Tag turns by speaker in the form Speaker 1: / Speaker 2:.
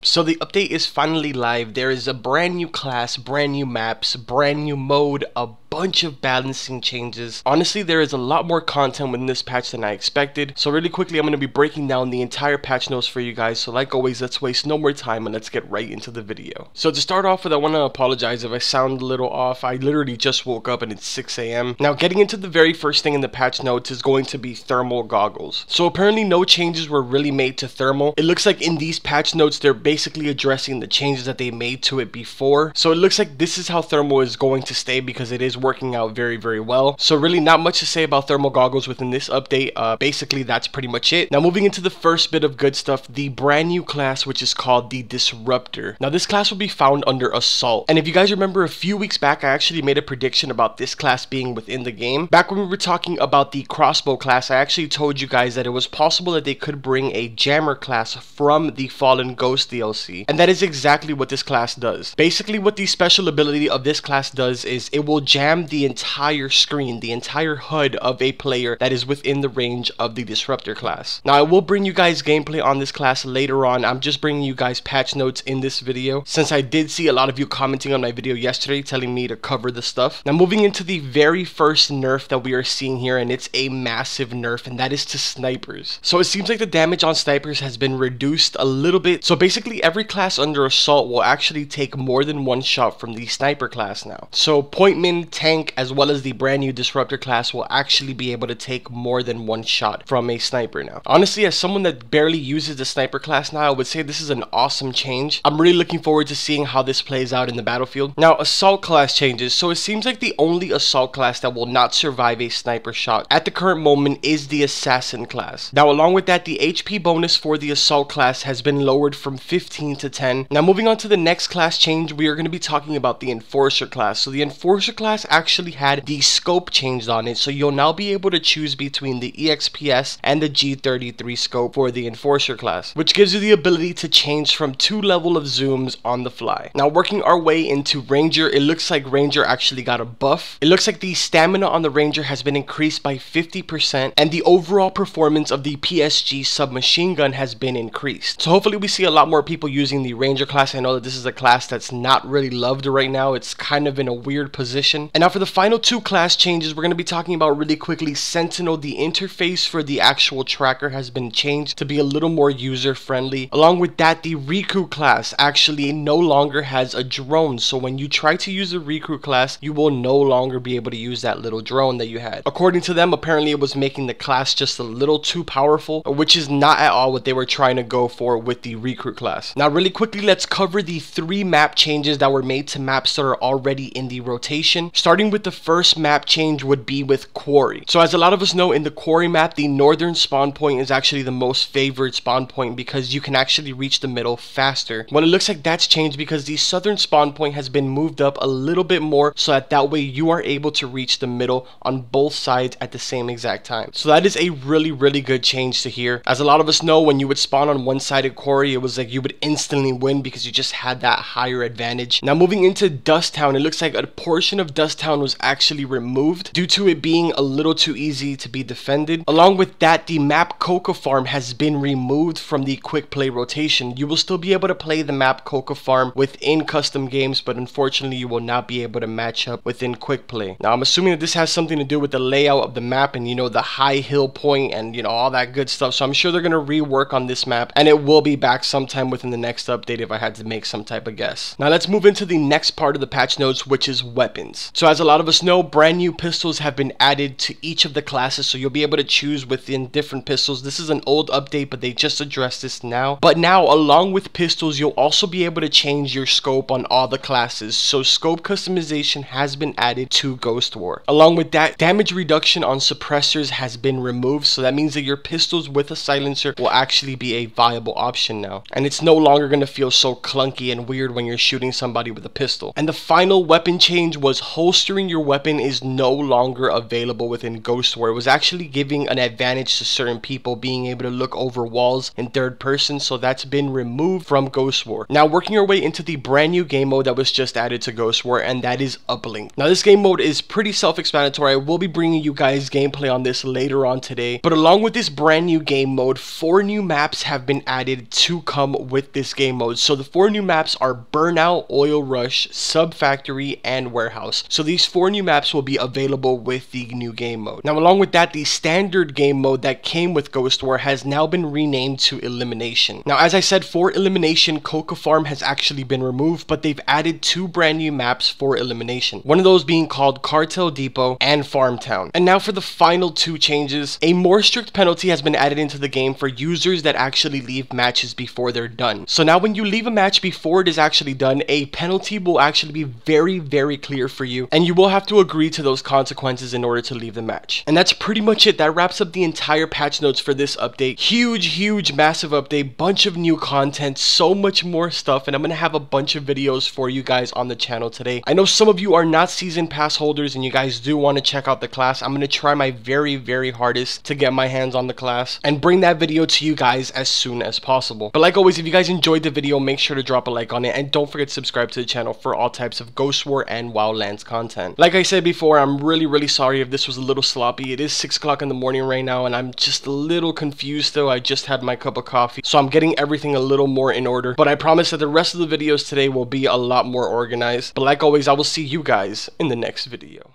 Speaker 1: So the update is finally live. There is a brand new class, brand new maps, brand new mode, a bunch of balancing changes. Honestly, there is a lot more content within this patch than I expected. So really quickly, I'm going to be breaking down the entire patch notes for you guys. So like always, let's waste no more time and let's get right into the video. So to start off with, I want to apologize if I sound a little off. I literally just woke up and it's 6 a.m. Now getting into the very first thing in the patch notes is going to be thermal goggles. So apparently no changes were really made to thermal. It looks like in these patch notes, they're basically addressing the changes that they made to it before. So it looks like this is how thermal is going to stay because it is working out very well. So really not much to say about thermal goggles within this update. Basically that's pretty much it. Now moving into the first bit of good stuff, the brand new class which is called the Disruptor. Now this class will be found under Assault, and if you guys remember a few weeks back, I actually made a prediction about this class being within the game. Back when we were talking about the crossbow class, I actually told you guys that it was possible that they could bring a jammer class from the Fallen Ghost DLC, and that is exactly what this class does. Basically what the special ability of this class does is it will jam the entire screen, the entire HUD of a player that is within the range of the Disruptor class. Now I will bring you guys gameplay on this class later on. I'm just bringing you guys patch notes in this video since I did see a lot of you commenting on my video yesterday telling me to cover the stuff. Now moving into the very first nerf that we are seeing here, and it's a massive nerf, and that is to snipers. So it seems like the damage on snipers has been reduced a little bit. So basically every class under Assault will actually take more than one shot from the sniper class now. So Pointman, Tank, as well as the brand new Disruptor class will actually be able to take more than one shot from a sniper now. Honestly, as someone that barely uses the sniper class now, I would say this is an awesome change. I'm really looking forward to seeing how this plays out in the battlefield. Now Assault class changes. So it seems like the only Assault class that will not survive a sniper shot at the current moment is the Assassin class. Now along with that, the HP bonus for the Assault class has been lowered from 15 to 10. Now moving on to the next class change, we are going to be talking about the Enforcer class. So the Enforcer class actually had the scope changed on it, so you'll now be able to choose between the EXPS and the G33 scope for the Enforcer class, which gives you the ability to change from 2 level of zooms on the fly. Now working our way into Ranger, it looks like Ranger actually got a buff. It looks like the stamina on the Ranger has been increased by 50%, and the overall performance of the PSG submachine gun has been increased. So hopefully we see a lot more people using the Ranger class. I know that this is a class that's not really loved right now. It's kind of in a weird position. And now for the final two class changes, we're going to be talking about really quickly Sentinel. The interface for the actual tracker has been changed to be a little more user friendly. Along with that, the Recruit class actually no longer has a drone. So when you try to use the Recruit class, you will no longer be able to use that little drone that you had. According to them, apparently it was making the class just a little too powerful, which is not at all what they were trying to go for with the Recruit class. Now really quickly, let's cover the 3 map changes that were made to maps that are already in the rotation. Starting with the first map change would be with Quarry. So as a lot of us know, in the Quarry map, the northern spawn point is actually the most favored spawn point because you can actually reach the middle faster. Well, it looks like that's changed because the southern spawn point has been moved up a little bit more so that way you are able to reach the middle on both sides at the same exact time. So that is a really good change to hear. As a lot of us know, when you would spawn on one side of Quarry, it was like you would instantly win because you just had that higher advantage. Now moving into Dust Town, it looks like a portion of Dust Town was actually removed due to it being a little too easy to be defended. Along with that, the map Coca Farm has been removed from the quick play rotation. You will still be able to play the map Coca Farm within custom games, but unfortunately you will not be able to match up within quick play. Now I'm assuming that this has something to do with the layout of the map and, you know, the high hill point and, you know, all that good stuff. So I'm sure they're going to rework on this map and it will be back sometime within the next update if I had to make some type of guess. Now let's move into the next part of the patch notes, which is weapons. So as a lot of us know, brand new pistols have been added to each of the classes, so you'll be able to choose within different pistols. This is an old update, but they just addressed this now. But now, along with pistols, you'll also be able to change your scope on all the classes. So scope customization has been added to Ghost War. Along with that, damage reduction on suppressors has been removed, so that means that your pistols with a silencer will actually be a viable option now. And it's no longer going to feel so clunky and weird when you're shooting somebody with a pistol. And the final weapon change was holstering your weapon is no longer available within Ghost War. It was actually giving an advantage to certain people being able to look over walls in third person, so that's been removed from Ghost War. Now working our way into the brand new game mode that was just added to Ghost War, and that is Uplink. Now this game mode is pretty self-explanatory. I will be bringing you guys gameplay on this later on today, but along with this brand new game mode, 4 new maps have been added to come with this game mode. So the 4 new maps are Burnout, Oil Rush, Sub Factory, and Warehouse. So these 4 new maps will be available with the new game mode. Now along with that, the standard game mode that came with Ghost War has now been renamed to Elimination. Now as I said, for Elimination, Coca Farm has actually been removed, but they've added 2 brand new maps for Elimination. One of those being called Cartel Depot and Farmtown. And now for the final 2 changes, a more strict penalty has been added into the game for users that actually leave matches before they're done. So now when you leave a match before it is actually done, a penalty will actually be very clear for you, and you will have to agree to those consequences in order to leave the match. And that's pretty much it. That wraps up the entire patch notes for this update. Huge massive update, bunch of new content, so much more stuff, and I'm gonna have a bunch of videos for you guys on the channel today. I know some of you are not season pass holders and you guys do want to check out the class. I'm gonna try my very hardest to get my hands on the class and bring that video to you guys as soon as possible. But like always, if you guys enjoyed the video, make sure to drop a like on it, and don't forget to subscribe to the channel for all types of Ghost War and Wildlands content. Like I said before, I'm really sorry if this was a little sloppy. It is 6 o'clock in the morning right now, and I'm just a little confused though. I just had my cup of coffee, so I'm getting everything a little more in order. But I promise that the rest of the videos today will be a lot more organized. But like always, I will see you guys in the next video.